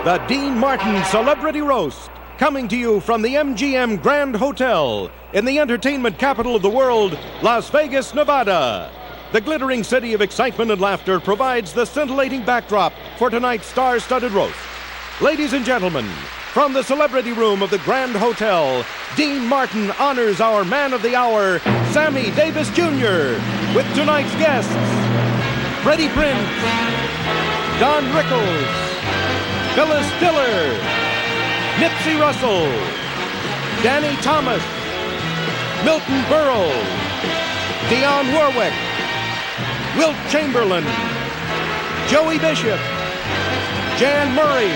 The Dean Martin Celebrity Roast, coming to you from the MGM Grand Hotel in the entertainment capital of the world, Las Vegas, Nevada. The glittering city of excitement and laughter provides the scintillating backdrop for tonight's star-studded roast. Ladies and gentlemen, from the celebrity room of the Grand Hotel, Dean Martin honors our man of the hour, Sammy Davis Jr., with tonight's guests, Freddie Prinze, Don Rickles, Phyllis Diller, Nipsey Russell, Danny Thomas, Milton Berle, Dionne Warwick, Wilt Chamberlain, Joey Bishop, Jan Murray,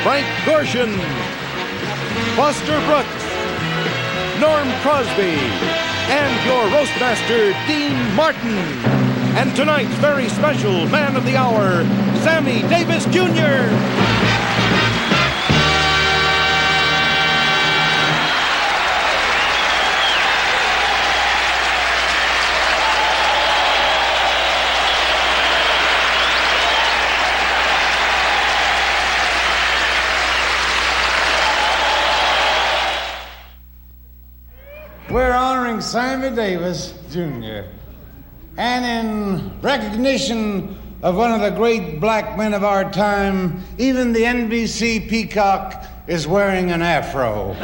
Frank Gorshin, Foster Brooks, Norm Crosby, and your roastmaster, Dean Martin. And tonight's very special man of the hour, Sammy Davis Jr. We're honoring Sammy Davis, Jr. And in recognition of one of the great black men of our time, even the NBC peacock is wearing an afro.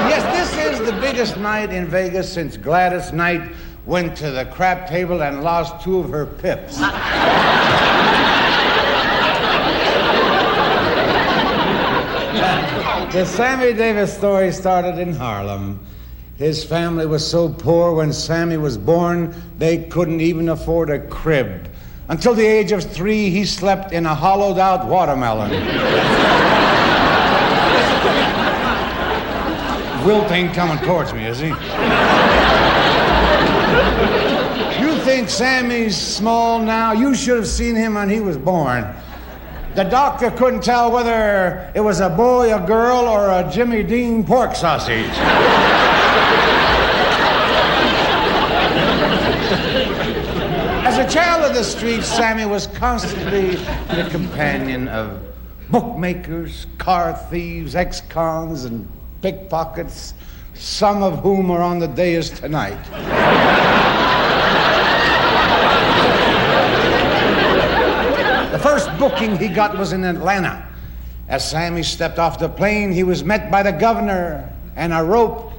Yes, this is the biggest night in Vegas since Gladys Knight went to the crap table and lost 2 of her pips. The Sammy Davis story started in Harlem. His family was so poor when Sammy was born, they couldn't even afford a crib. Until the age of 3, he slept in a hollowed-out watermelon. Wilt ain't coming towards me, is he? You think Sammy's small now? You should have seen him when he was born. The doctor couldn't tell whether it was a boy, a girl, or a Jimmy Dean pork sausage. As a child of the streets, Sammy was constantly the companion of bookmakers, car thieves, ex-cons, and pickpockets, some of whom are on the dais tonight. The first booking he got was in Atlanta. As Sammy stepped off the plane, he was met by the governor and a rope.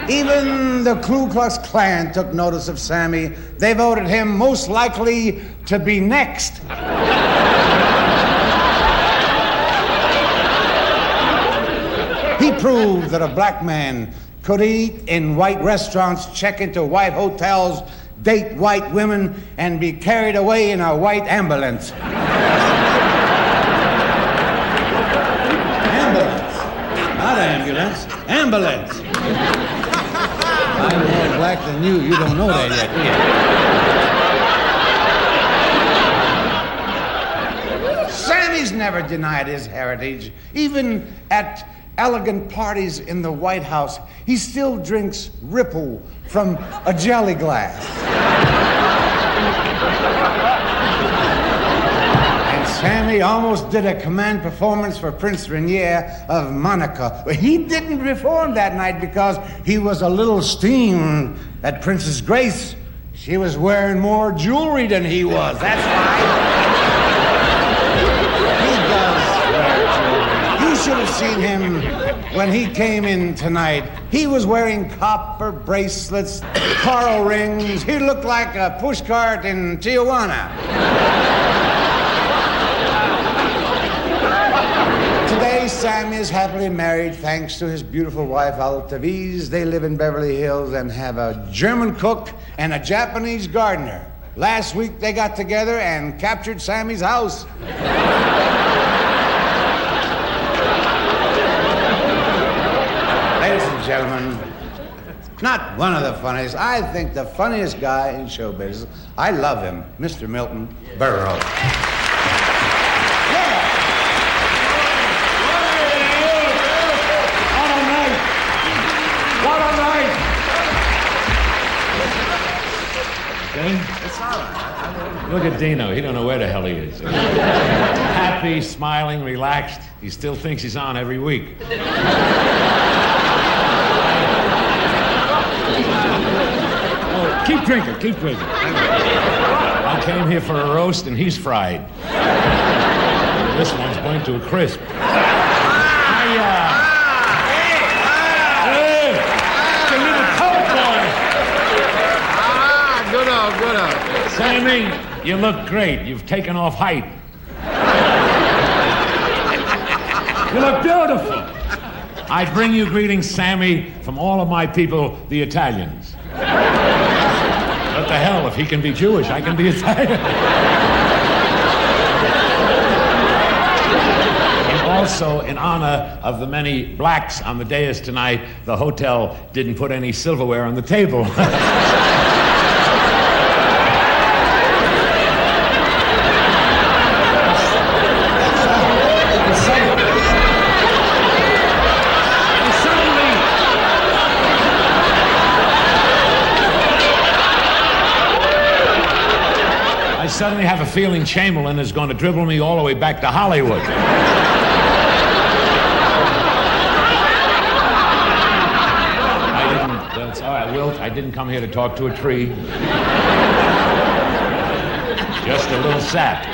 Even the Ku Klux Klan took notice of Sammy. They voted him most likely to be next. He proved that a black man could eat in white restaurants, check into white hotels, date white women, and be carried away in a white ambulance. Ambulance. Not ambulance. Ambulance. I'm more black than you. You don't know that yet, do you? Sammy's never denied his heritage. Even at elegant parties in the White House, he still drinks Ripple from a jelly glass. And Sammy almost did a command performance for Prince Rainier of Monaco. But he didn't perform that night because he was a little steamed at Princess Grace. She was wearing more jewelry than he was. That's why. You should have seen him when he came in tonight. He was wearing copper bracelets, coral rings. He looked like a pushcart in Tijuana. Today, Sammy is happily married thanks to his beautiful wife, Altaviz. They live in Beverly Hills and have a German cook and a Japanese gardener. Last week, they got together and captured Sammy's house. Ladies and gentlemen, not one of the funniest, I think the funniest guy in show business. I love him, Mr. Milton Berle. What a night! okay? It's all right. Look at Dino. He don't know where the hell he is. Happy, smiling, relaxed. He still thinks he's on every week. Oh, keep drinking, keep drinking. I came here for a roast, and he's fried. This one's burnt to a crisp. Good on. Sammy, you look great. You've taken off height. You look beautiful. I bring you greetings, Sammy, from all of my people, the Italians. What the hell? If he can be Jewish, I can be Italian. And also, in honor of the many blacks on the dais tonight, the hotel didn't put any silverware on the table. I suddenly have a feeling Chamberlain is going to dribble me all the way back to Hollywood. That's all right, Wilt. I didn't come here to talk to a tree. Just a little sap.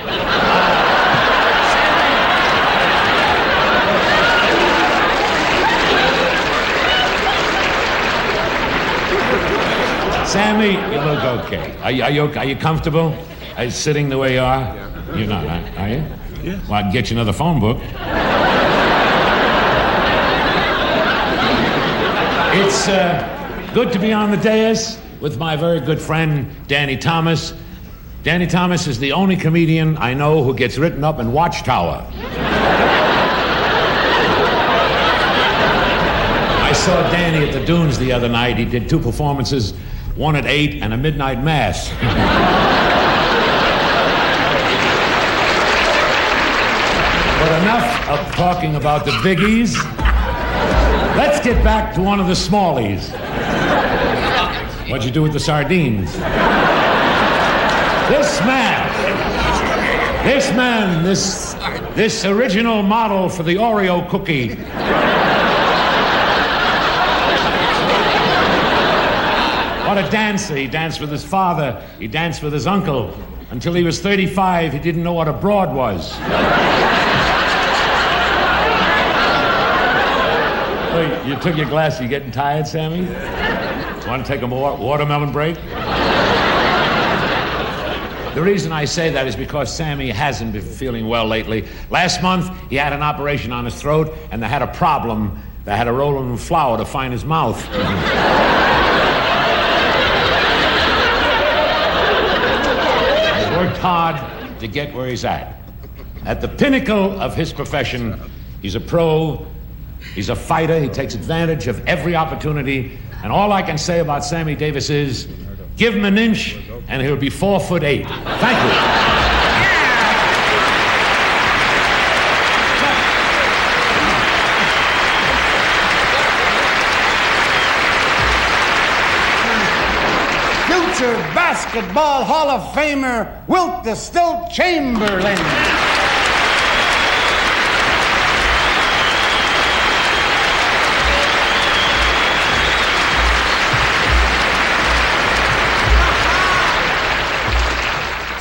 Sammy, you look okay. Are you comfortable? Are you sitting the way you are? Yeah. You're not, are you? Yeah. Well, I can get you another phone book. It's good to be on the dais with my very good friend, Danny Thomas. Danny Thomas is the only comedian I know who gets written up in Watchtower. I saw Danny at the Dunes the other night. He did 2 performances, one at 8 and a midnight mass. But enough of talking about the biggies. Let's get back to one of the smallies. What'd you do with the sardines? This original model for the Oreo cookie. What a dancer. He danced with his father. He danced with his uncle. Until he was 35, he didn't know what a broad was. Wait, you took your glass. You getting tired, Sammy? Want to take a watermelon break? The reason I say that is because Sammy hasn't been feeling well lately. Last month, he had an operation on his throat, and they had a problem. They had to roll him in flour to find his mouth. Worked hard to get where he's at. At the pinnacle of his profession, he's a pro, he's a fighter, he takes advantage of every opportunity, and all I can say about Sammy Davis is, give him an inch, and he'll be 4'8". Thank you. Future Basketball Hall of Famer Wilt the Stilt Chamberlain.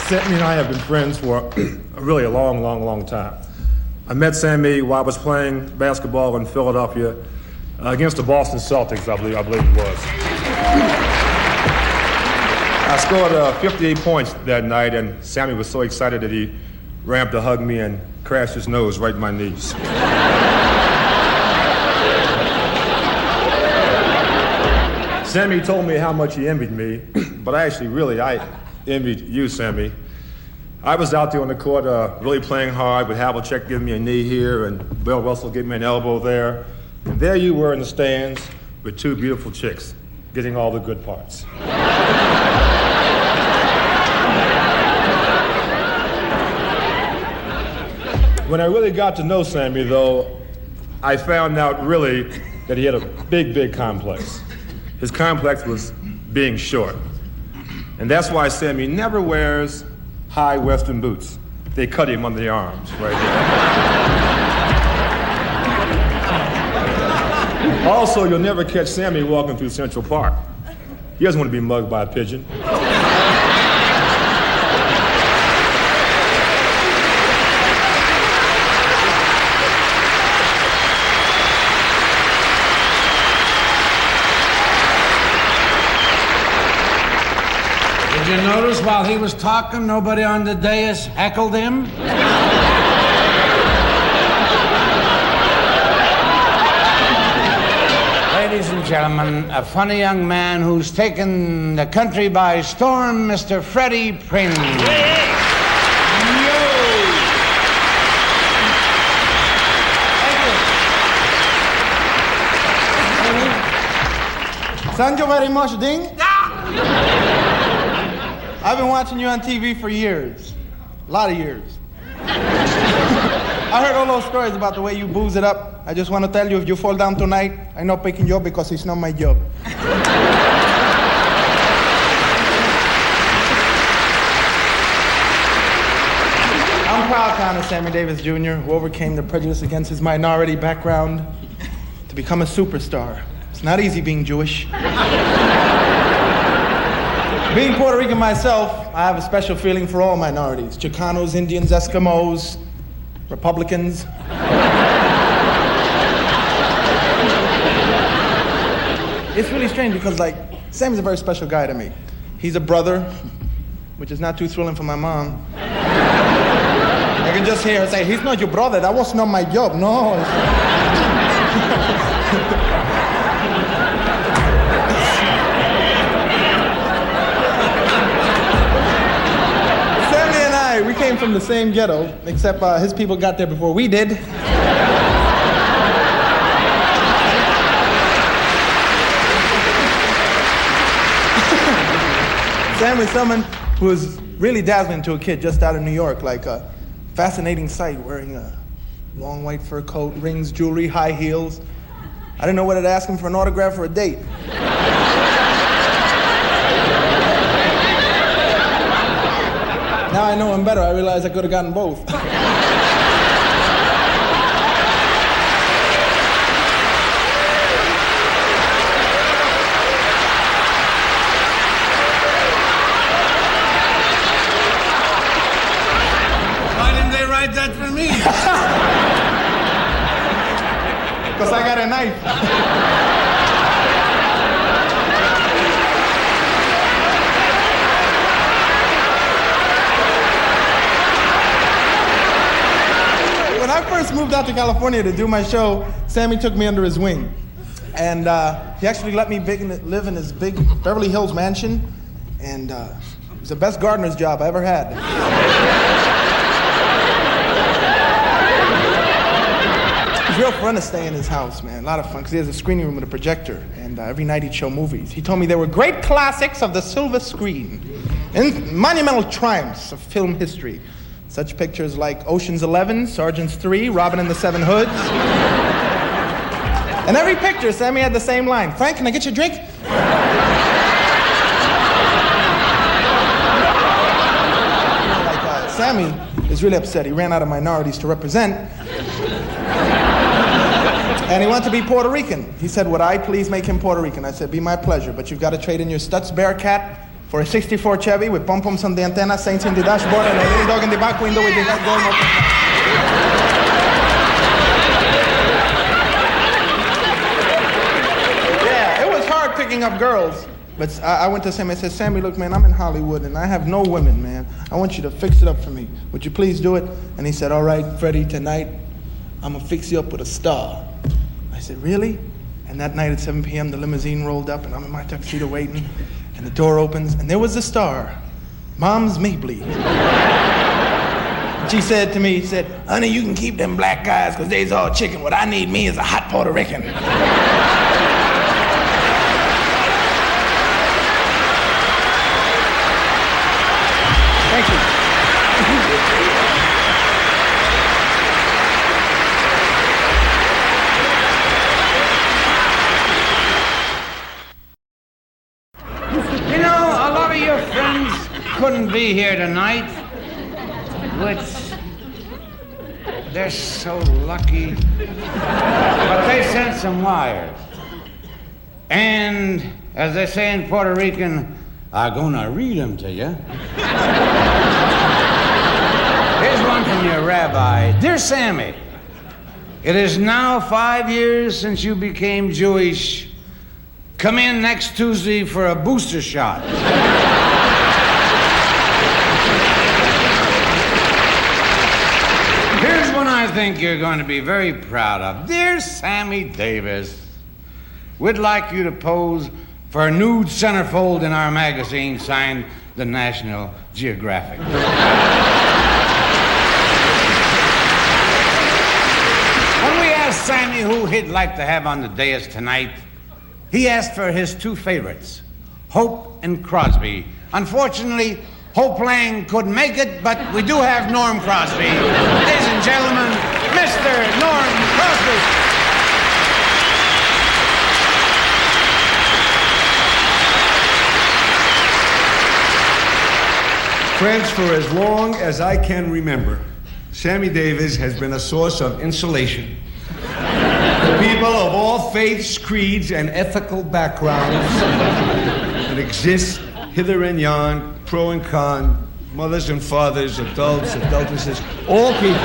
Sammy and I have been friends for really a long time. I met Sammy while I was playing basketball in Philadelphia against the Boston Celtics, I believe it was. I scored 58 points that night, and Sammy was so excited that he ran up to hug me and crashed his nose right in my knees. Sammy told me how much he envied me, but I envied you, Sammy. I was out there on the court really playing hard with Havlicek giving me a knee here and Bill Russell giving me an elbow there. And there you were in the stands with 2 beautiful chicks getting all the good parts. When I really got to know Sammy, though, I found out really that he had a big complex. His complex was being short. And that's why Sammy never wears high Western boots. They cut him under the arms right there. Also, you'll never catch Sammy walking through Central Park. He doesn't want to be mugged by a pigeon. Did you notice while he was talking, nobody on the dais heckled him? Ladies and gentlemen, a funny young man who's taken the country by storm, Mr. Freddie Prinze. Thank you very much, Ding. I've been watching you on TV for years. A lot of years. I heard all those stories about the way you booze it up. I just want to tell you, if you fall down tonight, I'm not picking you up because it's not my job. I'm proud to honor Sammy Davis Jr., who overcame the prejudice against his minority background to become a superstar. It's not easy being Jewish. Being Puerto Rican myself, I have a special feeling for all minorities. Chicanos, Indians, Eskimos, Republicans. It's really strange because, like, Sammy's a very special guy to me. He's a brother, which is not too thrilling for my mom. I can just hear her say, he's not your brother, that was not my job, no. We came from the same ghetto, except his people got there before we did. Sam is someone who is really dazzling to a kid just out of New York, like a fascinating sight, wearing a long white fur coat, rings, jewelry, high heels. I didn't know whether to ask him for an autograph or a date. Now I know him better, I realize I could have gotten both. Why didn't they write that for me? Because I got a knife. When I first moved out to California to do my show, Sammy took me under his wing. And he actually let me live in his big Beverly Hills mansion. And it was the best gardener's job I ever had. It was real fun to stay in his house, man. A lot of fun, because he has a screening room with a projector. And every night he'd show movies. He told me they were great classics of the silver screen and monumental triumphs of film history. Such pictures like Ocean's 11, Sergeant's 3, Robin and the Seven Hoods. And every picture, Sammy had the same line. Frank, can I get you a drink? Sammy is really upset. He ran out of minorities to represent. And he wanted to be Puerto Rican. He said, would I please make him Puerto Rican? I said, be my pleasure, but you've got to trade in your Stutz Bearcat for a 64 Chevy with pom-poms on the antenna, saints in the dashboard, and a little dog in the back window with the head going open. Yeah, it was hard picking up girls. But I went to Sammy, I said, Sammy, look, man, I'm in Hollywood, and I have no women, man. I want you to fix it up for me. Would you please do it? And he said, all right, Freddie, tonight, I'm going to fix you up with a star. I said, really? And that night at 7 p.m., the limousine rolled up, and I'm in my tuxedo waiting. And the door opens, and there was the star, Mom's Mabley. She said to me, honey, you can keep them black guys because they's all chicken. What I need me is a hot Puerto Rican. Thank you. You know, a lot of your friends couldn't be here tonight, which they're so lucky. But they sent some wires. And as they say in Puerto Rican, I'm gonna read them to you. Here's one from your rabbi. Dear Sammy, it is now 5 years since you became Jewish. Come in next Tuesday for a booster shot. Here's one I think you're going to be very proud of. Dear Sammy Davis, we'd like you to pose for a nude centerfold in our magazine signed the National Geographic. When we asked Sammy who he'd like to have on the dais tonight, he asked for his two favorites, Hope and Crosby. Unfortunately, Hope Lang couldn't make it, but we do have Norm Crosby. Ladies and gentlemen, Mr. Norm Crosby. Friends, for as long as I can remember, Sammy Davis has been a source of insulation for people of all faiths, creeds, and ethical backgrounds that exist hither and yon, pro and con, mothers and fathers, adults, adulteresses, all people.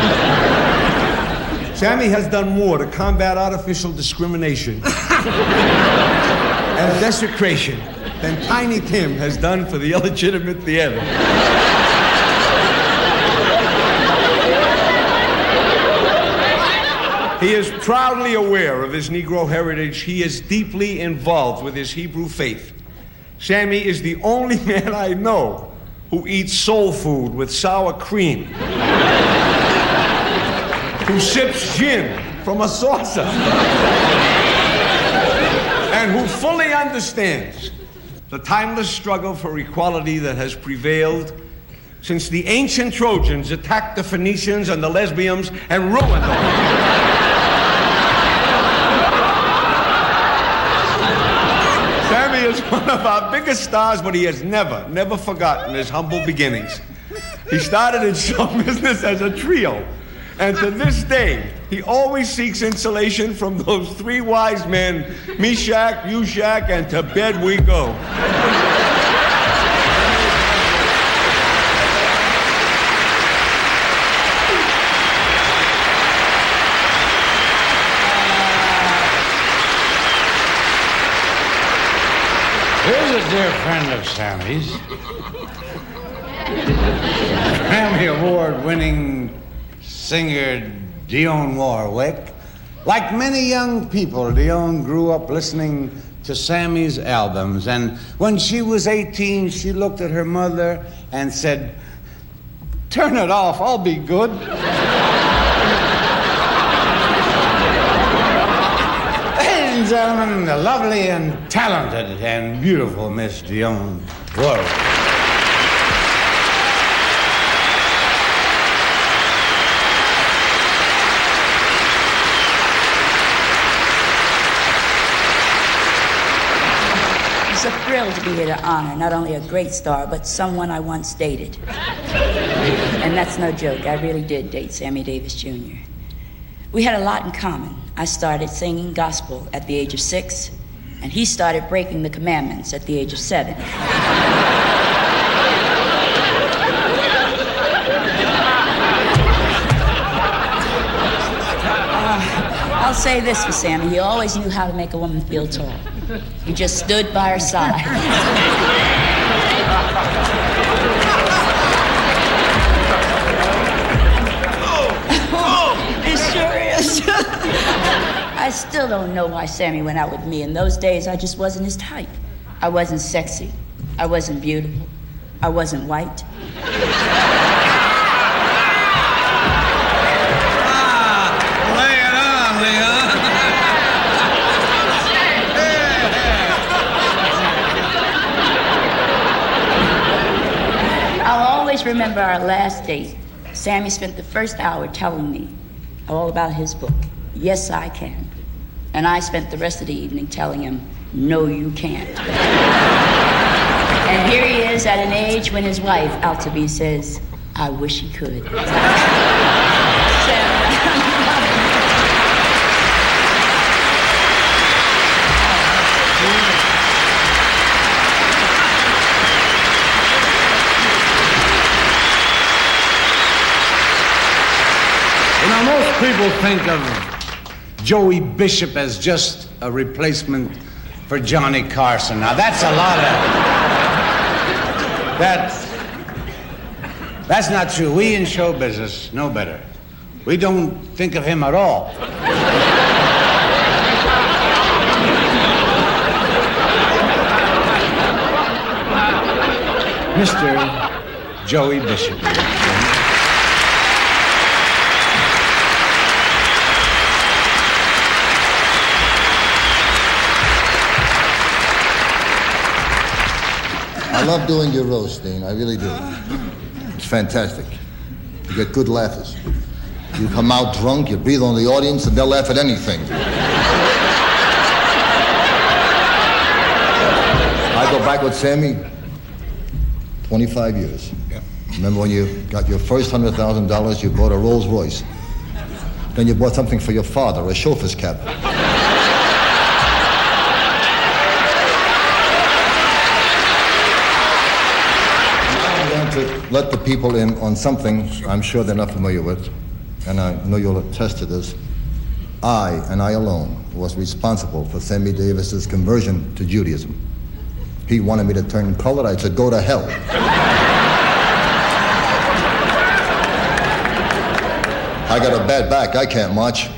Sammy has done more to combat artificial discrimination and desecration than Tiny Tim has done for the illegitimate theater. He is proudly aware of his Negro heritage. He is deeply involved with his Hebrew faith. Sammy is the only man I know who eats soul food with sour cream, who sips gin from a saucer, and who fully understands the timeless struggle for equality that has prevailed since the ancient Trojans attacked the Phoenicians and the Lesbians and ruined them. Sammy is one of our biggest stars, but he has never forgotten his humble beginnings. He started in show business as a trio, and to this day, he always seeks insulation from those three wise men, Meshach, Ushach, and to bed we go. Here's a dear friend of Sammy's. Grammy Award-winning singer Dionne Warwick. Like many young people, Dionne grew up listening to Sammy's albums, and when she was 18, she looked at her mother and said, "Turn it off, I'll be good." Ladies and gentlemen, the lovely and talented and beautiful Miss Dionne Warwick. It's a thrill to be here to honor not only a great star, but someone I once dated. And that's no joke. I really did date Sammy Davis Jr. We had a lot in common. I started singing gospel at the age of 6, and he started breaking the commandments at the age of 7. I'll say this for Sammy. He always knew how to make a woman feel tall. He just stood by her side. It sure is. I still don't know why Sammy went out with me. In those days, I just wasn't his type. I wasn't sexy. I wasn't beautiful. I wasn't white. Remember our last date. Sammy spent the first hour telling me all about his book, Yes, I Can. And I spent the rest of the evening telling him, no, you can't. And here he is at an age when his wife, out to be, says, I wish he could. You know, most people think of Joey Bishop as just a replacement for Johnny Carson. Now, that's a lot of... That's not true. We in show business know better. We don't think of him at all. Mr. Joey Bishop. I love doing your roast, Dean. I really do. It's fantastic. You get good laughers. You come out drunk, you breathe on the audience, and they'll laugh at anything. I go back with Sammy 25 years. Yeah. Remember when you got your first $100,000, you bought a Rolls Royce. Then you bought something for your father, a chauffeur's cap. To let the people in on something I'm sure they're not familiar with, and I know you'll attest to this. I, and I alone, was responsible for Sammy Davis's conversion to Judaism. He wanted me to turn colored. I said, go to hell. I got a bad back. I can't march.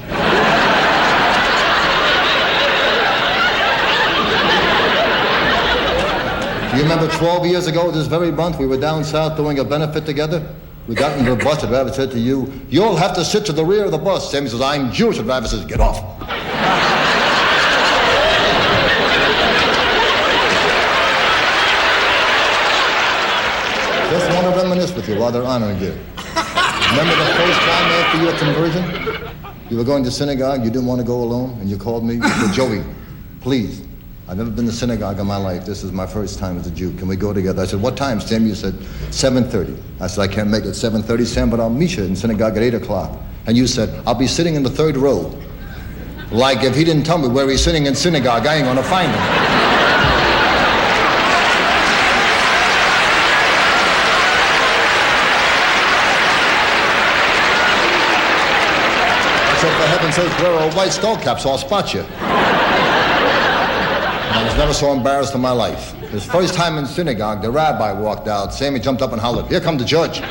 You remember 12 years ago this very month, we were down south doing a benefit together? We got into a bus, the driver said to you, you'll have to sit to the rear of the bus. Sammy says, I'm Jewish. The driver says, get off. Just want to reminisce with you while they're honoring you. Remember the first time after your conversion? You were going to synagogue, you didn't want to go alone, and you called me. You said, Joey, please. I've never been to synagogue in my life. This is my first time as a Jew. Can we go together? I said, what time, Sam? You said, 7:30. I said, I can't make it 7:30, Sam, but I'll meet you in synagogue at 8 o'clock. And you said, I'll be sitting in the third row. Like if he didn't tell me where he's sitting in synagogue, I ain't gonna find him. I said, for heaven's sake, wear a white skull cap so I'll spot you. I was never so embarrassed in my life. His first time in synagogue, the rabbi walked out. Sammy jumped up and hollered, here come the judge.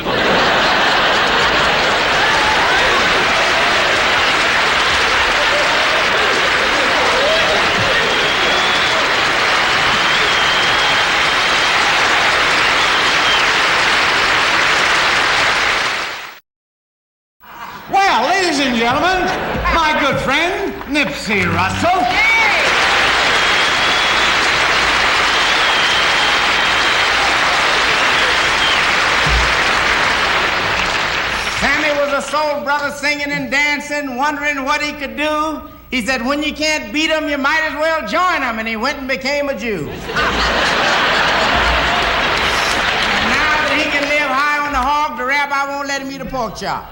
Well, ladies and gentlemen, my good friend, Nipsey Russell. Soul brother singing and dancing, wondering what he could do. He said, when you can't beat them, you might as well join them. And he went and became a Jew. And now that he can live high on the hog, the rabbi won't let him eat a pork chop.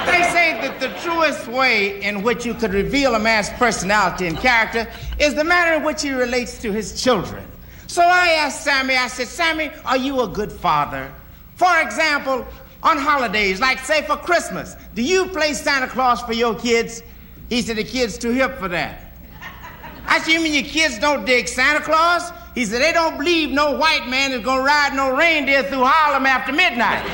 They say that the truest way in which you could reveal a man's personality and character is the manner in which he relates to his children. So I asked Sammy, I said, Sammy, are you a good father? For example, on holidays, like say for Christmas, do you play Santa Claus for your kids? He said, the kid's too hip for that. I said, you mean your kids don't dig Santa Claus? He said, they don't believe no white man is gonna ride no reindeer through Harlem after midnight.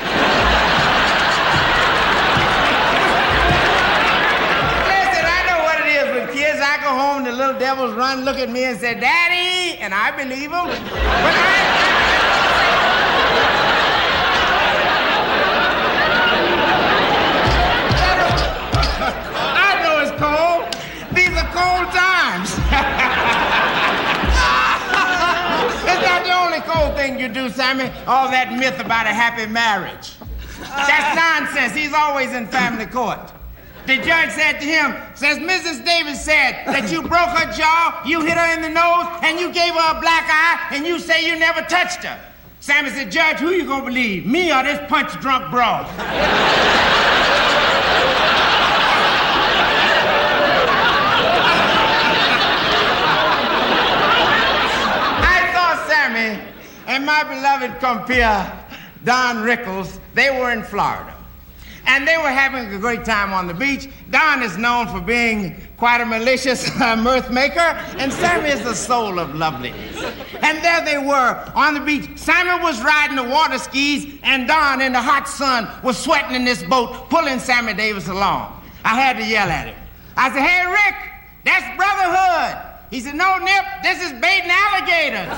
Listen, I know what it is with kids. I go home and the little devils run, look at me and say, Daddy, and I believe them. But I know it's cold. These are cold times. It's not the only cold thing you do, Sammy. All that myth about a happy marriage. That's nonsense. He's always in family court. The judge said to him, says, Mrs. Davis said that you broke her jaw, you hit her in the nose, and you gave her a black eye, and you say you never touched her. Sammy said, Judge, who you gonna believe, me or this punch-drunk broad? I saw Sammy and my beloved compeer, Don Rickles. They were in Florida. And they were having a great time on the beach. Don is known for being quite a malicious mirth maker, and Sammy is the soul of loveliness. And there they were on the beach. Sammy was riding the water skis, and Don, in the hot sun, was sweating in this boat, pulling Sammy Davis along. I had to yell at him. I said, hey, Rick, that's brotherhood. He said, no, Nip, this is baiting alligators.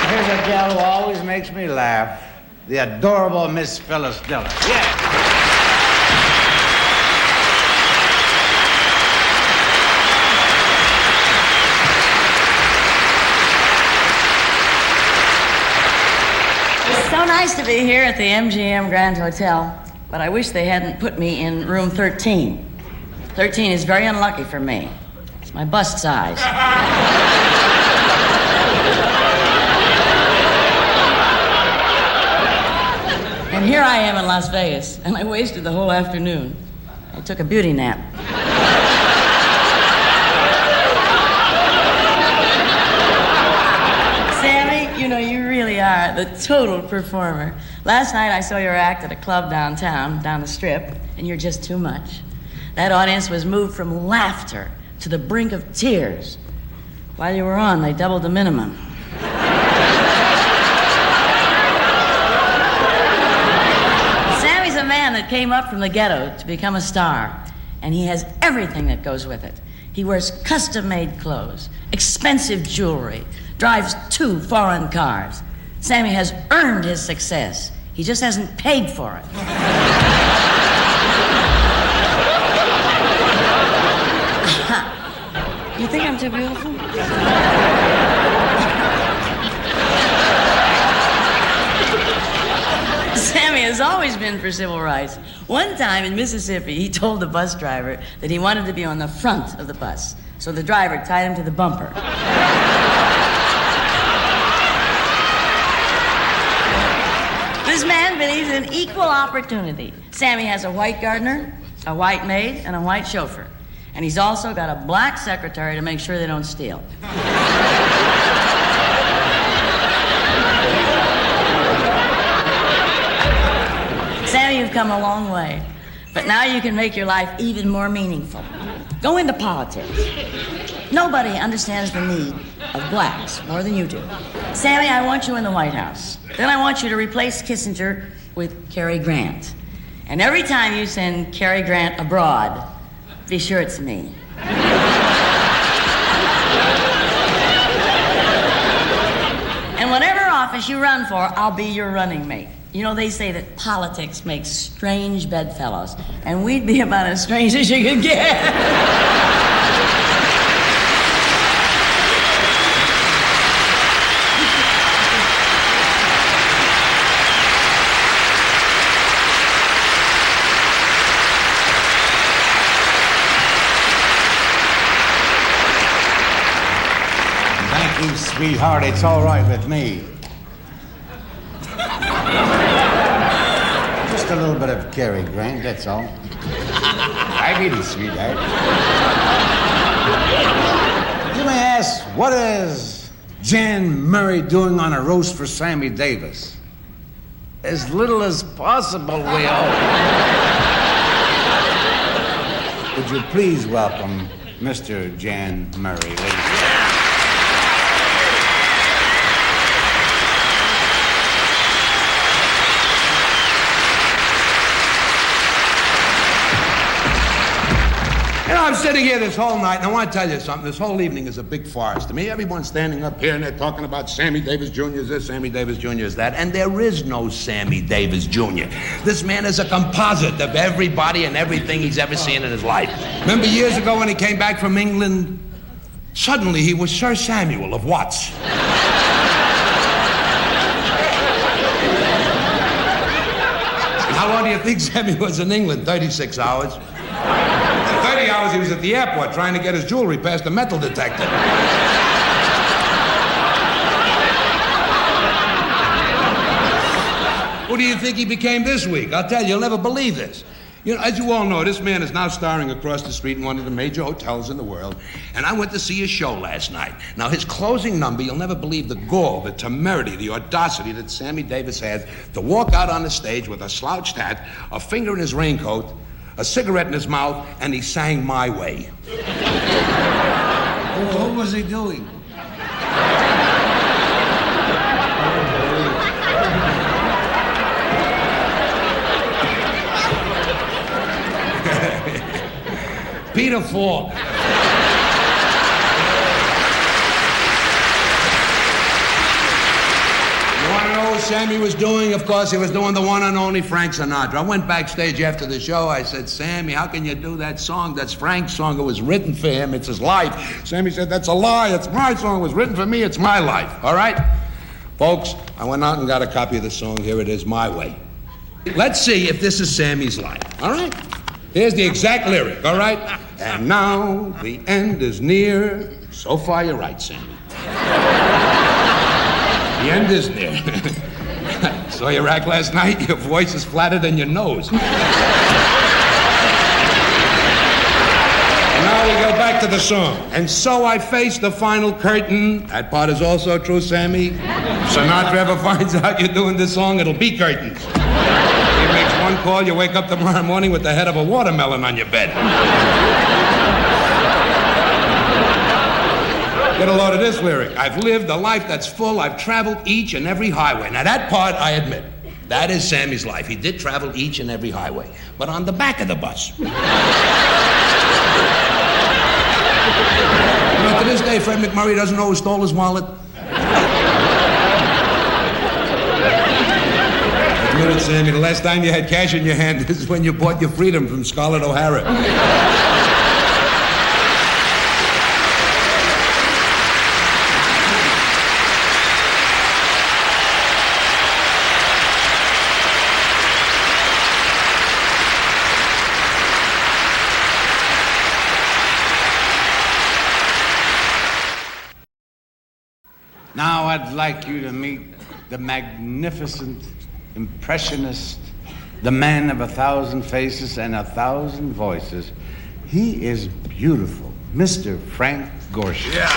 Here's a gal who always makes me laugh. The adorable Miss Phyllis Diller. Yeah. It's so nice to be here at the MGM Grand Hotel, but I wish they hadn't put me in room 13. 13 is very unlucky for me. It's my bust size. And here I am in Las Vegas, and I wasted the whole afternoon. I took a beauty nap. Sammy, you know, you really are the total performer. Last night I saw your act at a club downtown, down the Strip, and you're just too much. That audience was moved from laughter to the brink of tears. While you were on, they doubled the minimum. That came up from the ghetto to become a star, and he has everything that goes with it. He wears custom-made clothes, expensive jewelry, drives 2 foreign cars. Sammy has earned his success. He just hasn't paid for it. You think I'm too beautiful? Sammy has always been for civil rights. One time in Mississippi, he told the bus driver that he wanted to be on the front of the bus. So the driver tied him to the bumper. This man believes in equal opportunity. Sammy has a white gardener, a white maid, and a white chauffeur. And he's also got a black secretary to make sure they don't steal. Sammy, you've come a long way, but now you can make your life even more meaningful. Go into politics. Nobody understands the need of blacks more than you do. Sammy, I want you in the White House. Then I want you to replace Kissinger with Cary Grant. And every time you send Cary Grant abroad, be sure it's me. And whatever office you run for, I'll be your running mate. You know, they say that politics makes strange bedfellows, and we'd be about as strange as you could get. Thank you, sweetheart. It's all right with me. Just a little bit of Cary Grant, that's all. I really, sweetheart. You may ask, what is Jan Murray doing on a roast for Sammy Davis? As little as possible, Will. Would you please welcome Mr. Jan Murray, ladies and gentlemen? know, I'm sitting here this whole night, and I want to tell you something. This whole evening is a big farce to me. Everyone's standing up here, and they're talking about Sammy Davis Jr. is this, Sammy Davis Jr. is that, and there is no Sammy Davis Jr. This man is a composite of everybody and everything he's ever seen in his life. Remember years ago when he came back from England? Suddenly, he was Sir Samuel of Watts. How long do you think Sammy was in England? 36 hours. 30 hours he was at the airport trying to get his jewelry past the metal detector. Who do you think he became this week? I'll tell you, you'll never believe this. You know, as you all know, this man is now starring across the street in one of the major hotels in the world, and I went to see his show last night. Now, his closing number, you'll never believe the gall, the temerity, the audacity that Sammy Davis had to walk out on the stage with a slouched hat, a finger in his raincoat, a cigarette in his mouth, and he sang My Way. What was he doing? Peter Falk. You want to know what Sammy was doing? Of course, he was doing the one and only Frank Sinatra. I went backstage after the show. I said, Sammy, how can you do that song? That's Frank's song. It was written for him. It's his life. Sammy said, that's a lie. It's my song. It was written for me. It's my life. All right? Folks, I went out and got a copy of the song. Here it is, My Way. Let's see if this is Sammy's life. All right? Here's the exact lyric, all right? And now the end is near. So far, you're right, Sammy. The end is near. Saw your act last night. Your voice is flatter than your nose. And now we go back to the song. And so I face the final curtain. That part is also true, Sammy. If Sinatra ever finds out you're doing this song, it'll be curtains. He makes one call, you wake up tomorrow morning with the head of a watermelon on your bed. Get a load of this lyric. I've lived a life that's full. I've traveled each and every highway. Now, that part, I admit, that is Sammy's life. He did travel each and every highway, but on the back of the bus. You know, to this day, Fred McMurray doesn't know who stole his wallet. Admit it, Sammy, the last time you had cash in your hand is when you bought your freedom from Scarlett O'Hara. Now I'd like you to meet the magnificent impressionist, the man of 1,000 faces and 1,000 voices. He is beautiful, Mr. Frank Gorshin. Yeah.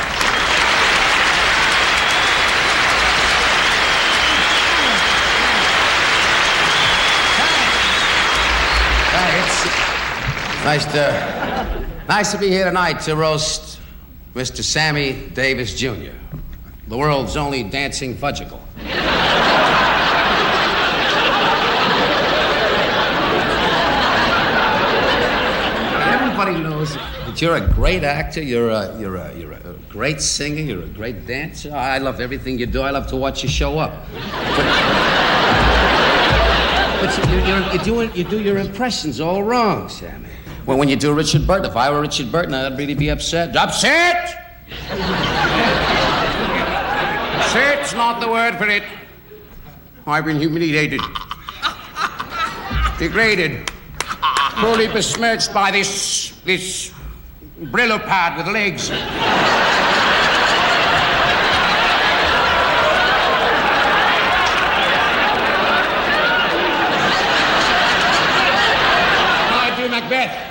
It's nice to be here tonight to roast Mr. Sammy Davis Jr., the world's only dancing fudgicle. Everybody knows that you're a great actor, you're a great singer, you're a great dancer. I love everything you do. I love to watch you show up. But you do your impressions all wrong, Sammy. When you do Richard Burton, if I were Richard Burton, I'd really be upset. Upset? Upset's not the word for it. I've been humiliated, degraded, cruelly besmirched by this Brillo pad with legs. I do Macbeth.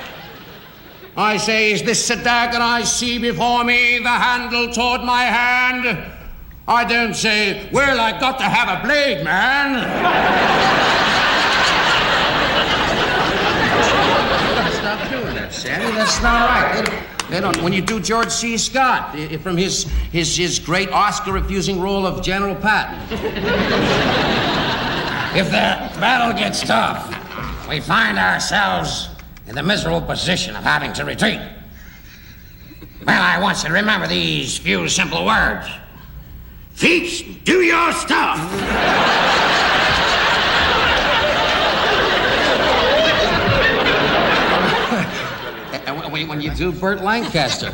I say, is this a dagger I see before me, the handle toward my hand? I don't say, well, I got to have a blade, man. Stop doing that, Sammy. That's not right. They don't. When you do George C. Scott from his great Oscar-refusing role of General Patton. If the battle gets tough, we find ourselves in the miserable position of having to retreat. Well, I want you to remember these few simple words. Feet, do your stuff. When you do Burt Lancaster. I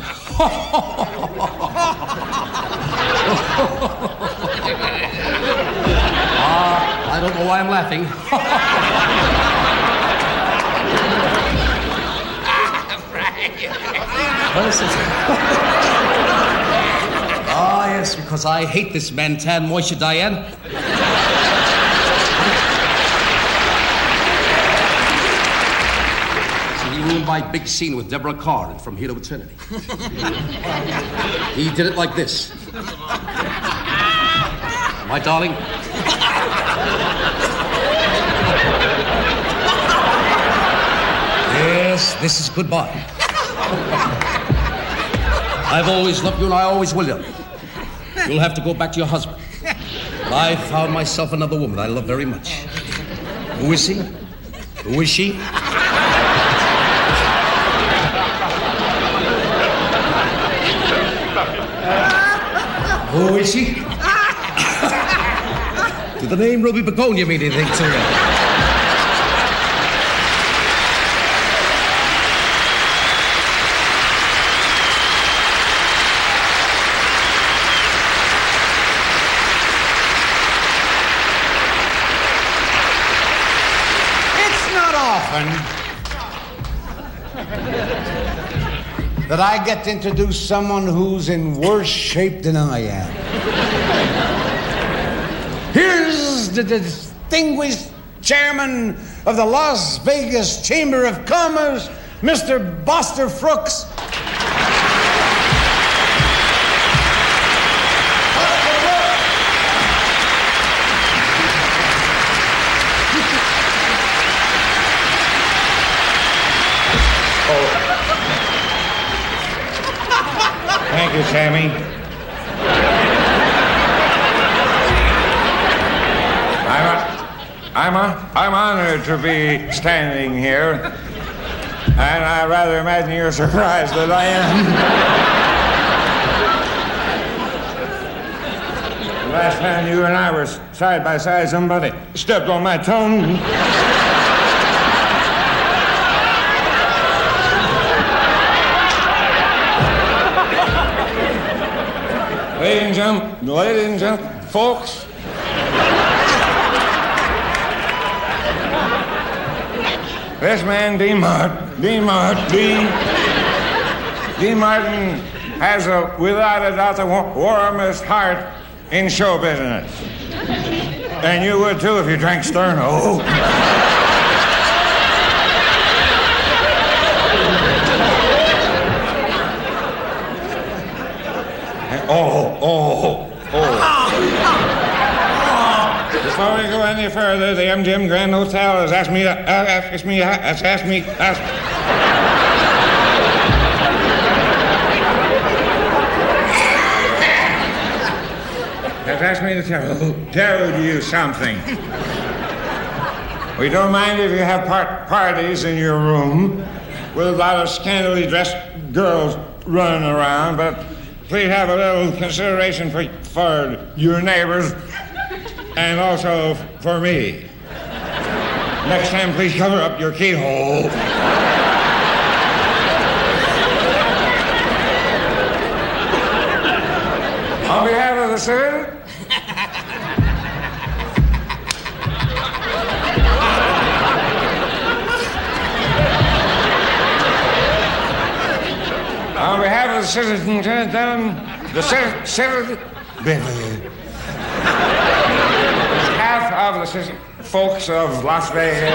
don't know why I'm laughing. Yes, because I hate this man, Tan Moisture Diane. He ruined my big scene with Deborah Carr in From Here to Eternity. He did it like this. My darling. Yes, this is goodbye. I've always loved you and I always will love you. You'll have to go back to your husband. But I found myself another woman I love very much. Who is he? Who is she? Who is she? Did the name Ruby Begonia mean anything to you? That I get to introduce someone who's in worse shape than I am. Here's the distinguished chairman of the Las Vegas Chamber of Commerce, Mr. Buster Frooks. Thank you, Sammy. I'm honored to be standing here, and I rather imagine you're surprised that I am. The last time you and I were side by side, somebody stepped on my tongue. Ladies and gentlemen, folks. This man, Dean Martin has without a doubt the warmest heart in show business. And you would too if you drank Sterno. Before we go any further, the MGM Grand Hotel has asked me to tell you something. We don't mind if you have parties in your room with a lot of scantily dressed girls running around, but please have a little consideration for your neighbors and also for me. Next time, please cover up your keyhole. On behalf of the city, on behalf of the citizens, half of the folks of Las Vegas,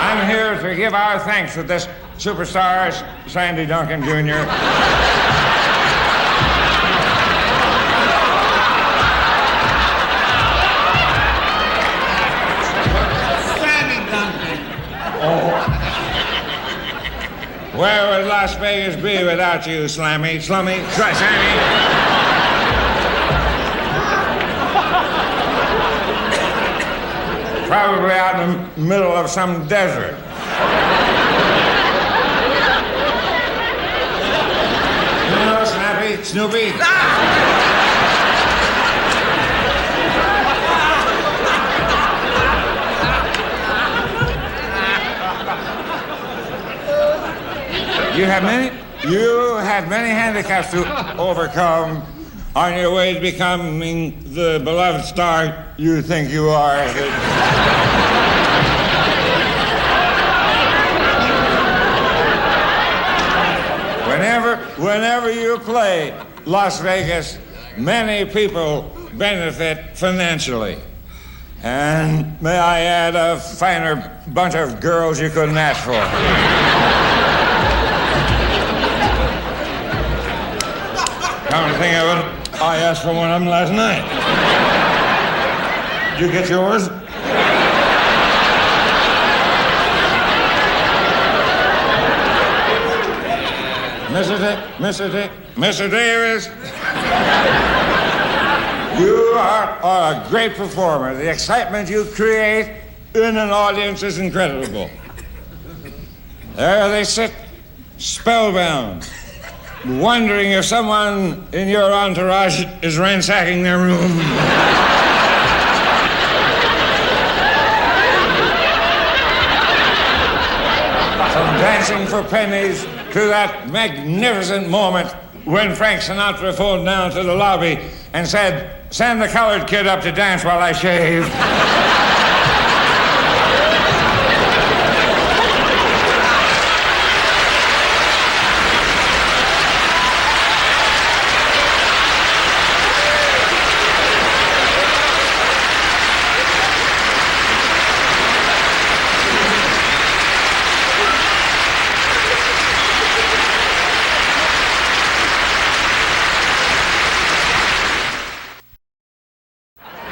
I'm here to give our thanks to this superstar, Sandy Duncan Jr. Sandy Duncan. Oh. Where would Las Vegas be without you, Sammy? Probably out in the middle of some desert. Snoopy. You had many handicaps to overcome on your way to becoming the beloved star you think you are. Whenever you play Las Vegas, many people benefit financially. And may I add, a finer bunch of girls you couldn't ask for. Come to think of it, I asked for one of them last night. Did you get yours? Mr. Davis, you are a great performer. The excitement you create in an audience is incredible. There they sit, spellbound, wondering if someone in your entourage is ransacking their room. From dancing for pennies to that magnificent moment when Frank Sinatra phoned down to the lobby and said, "Send the colored kid up to dance while I shave."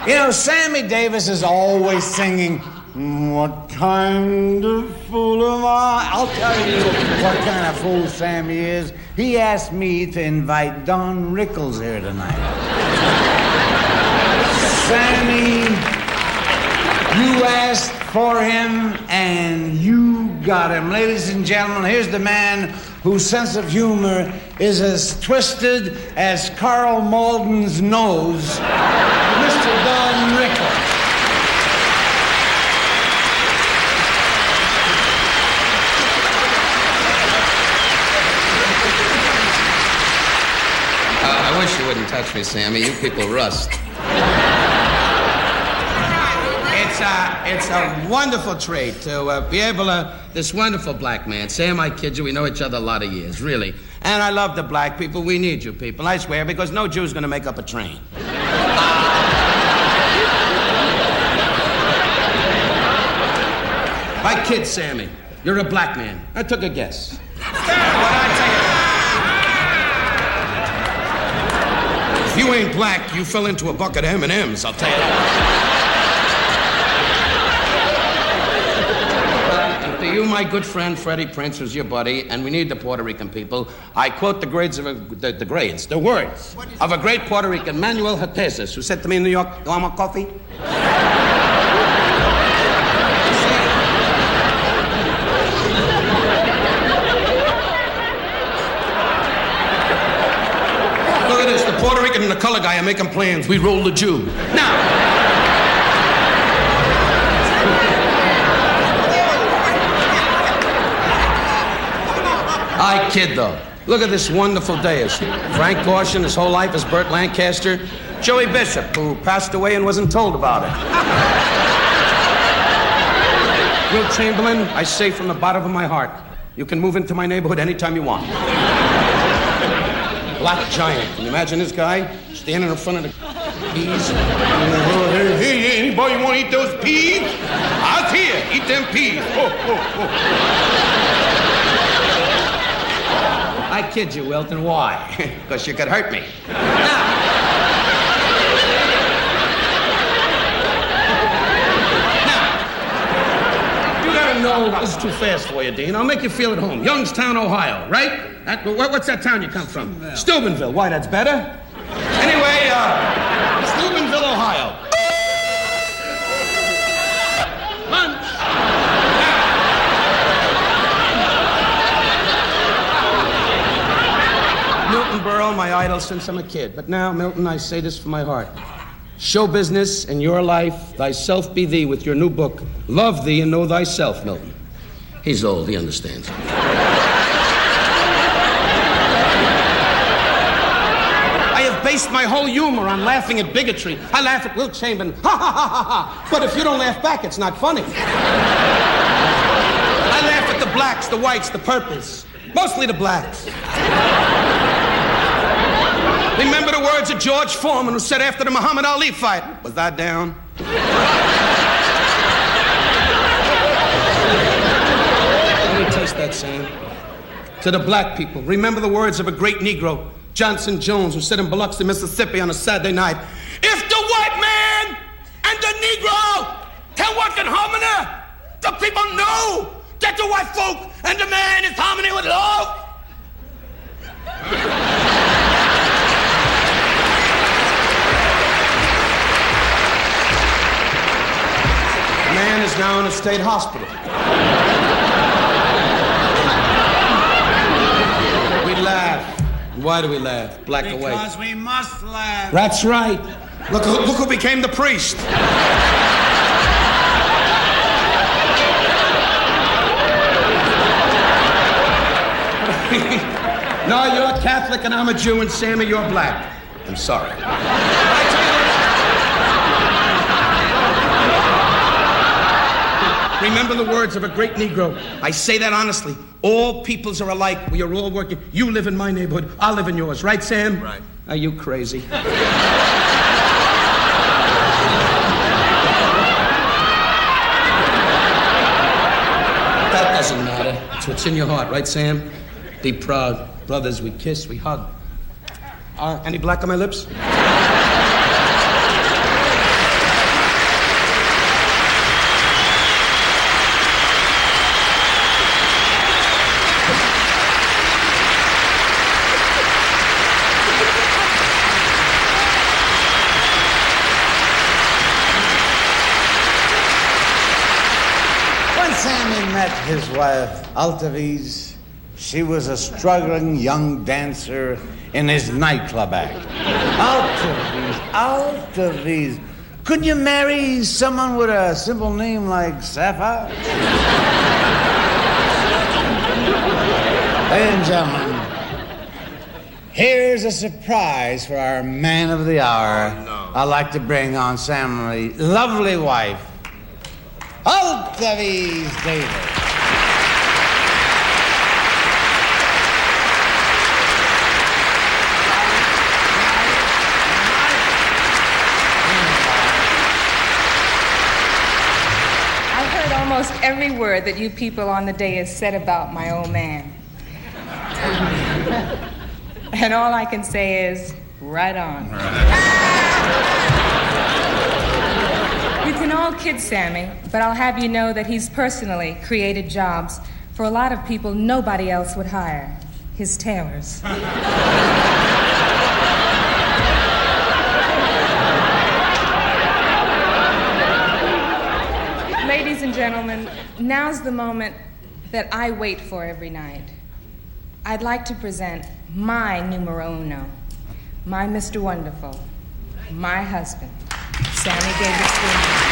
You know, Sammy Davis is always singing, "What kind of fool am I?" I'll tell you what kind of fool Sammy is. He asked me to invite Don Rickles here tonight. Sammy, you asked for him and you got him. Ladies and gentlemen, here's the man whose sense of humor is as twisted as Carl Malden's nose, Mr. Don Rickles. I wish you wouldn't touch me, Sammy. You people rust. It's a wonderful trait to be able to... This wonderful black man. Sam, I kid you, we know each other a lot of years, really. And I love the black people. We need you people, I swear, because no Jew's gonna make up a train. I kid, Sammy. You're a black man. I took a guess. If you ain't black, you fell into a bucket of M&Ms, I'll tell you that. To you, my good friend Freddie Prince, who's your buddy, and we need the Puerto Rican people, I quote the words of a great Puerto Rican, Manuel Hatesis, who said to me in New York, "You want more coffee?" Look at this, the Puerto Rican and the color guy are making plans. We roll the Jew. Now, I kid, though. Look at this wonderful deist. Frank Gorshin, his whole life is Burt Lancaster. Joey Bishop, who passed away and wasn't told about it. Will Chamberlain, I say from the bottom of my heart, you can move into my neighborhood anytime you want. Black Giant. Can you imagine this guy standing in front of the peas? Hey, anybody want to eat those peas? I'll tell you, eat them peas. I kid you, Wilton. Why? Because you could hurt me. Now, you gotta know, this is too fast for you, Dean. I'll make you feel at home. Youngstown, Ohio, right? What's that town you come from? Steubenville. Why, that's better? Anyway, Steubenville, Ohio. Lunch. Newtonboro, my my idol since I'm a kid. But now, Milton, I say this from my heart. Show business in your life, thyself be thee, with your new book. Love thee and know thyself, Milton. He's old, he understands. I have based my whole humor on laughing at bigotry. I laugh at Wilt Chamberlain, ha ha ha ha ha. But if you don't laugh back, it's not funny. I laugh at the blacks, the whites, the purples. Mostly the blacks. Remember the words of George Foreman, who said after the Muhammad Ali fight, was that down? Let me taste that, Sam. To the black people, remember the words of a great Negro, Johnson Jones, who said in Biloxi, Mississippi on a Saturday night, if the white man and the Negro can work in harmony, the people know that the white folk and the man is harmony with love. The man is now in a state hospital. We laugh. Why do we laugh? Black or white? Because we must laugh. That's right. Look who became the priest. No, you're Catholic and I'm a Jew, and Sammy, you're black. I'm sorry. Remember the words of a great Negro. I say that honestly. All peoples are alike. We are all working. You live in my neighborhood. I live in yours. Right, Sam? Right. Are you crazy? That doesn't matter. It's what's in your heart. Right, Sam? Be proud. Brothers, we kiss, we hug. Any black on my lips? Sammy met his wife, Altavise. She was a struggling young dancer in his nightclub act. Altavise. Could you marry someone with a simple name like Sapphire? Ladies and gentlemen, here's a surprise for our man of the hour. Oh, no. I'd like to bring on Sammy's lovely wife, Altavise Davis. Almost every word that you people on the dais said about my old man. And all I can say is, right on. You can all kid Sammy, but I'll have you know that he's personally created jobs for a lot of people nobody else would hire. His tailors. Ladies and gentlemen, now's the moment that I wait for every night. I'd like to present my numero uno, my Mr. Wonderful, my husband, Sammy Davis Jr.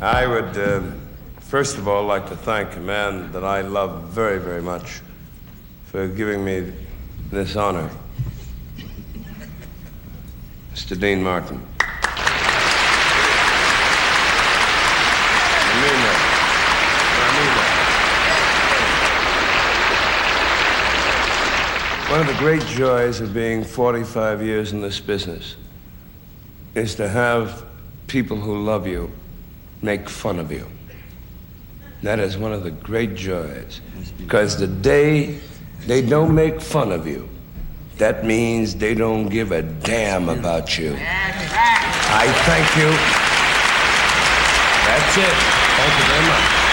I would, first of all, like to thank a man that I love very, very much for giving me this honor, Mr. Dean Martin. I mean that. One of the great joys of being 45 years in this business is to have people who love you make fun of you. That is one of the great joys. Because the day they don't make fun of you, that means they don't give a damn about you. I thank you. That's it. Thank you very much.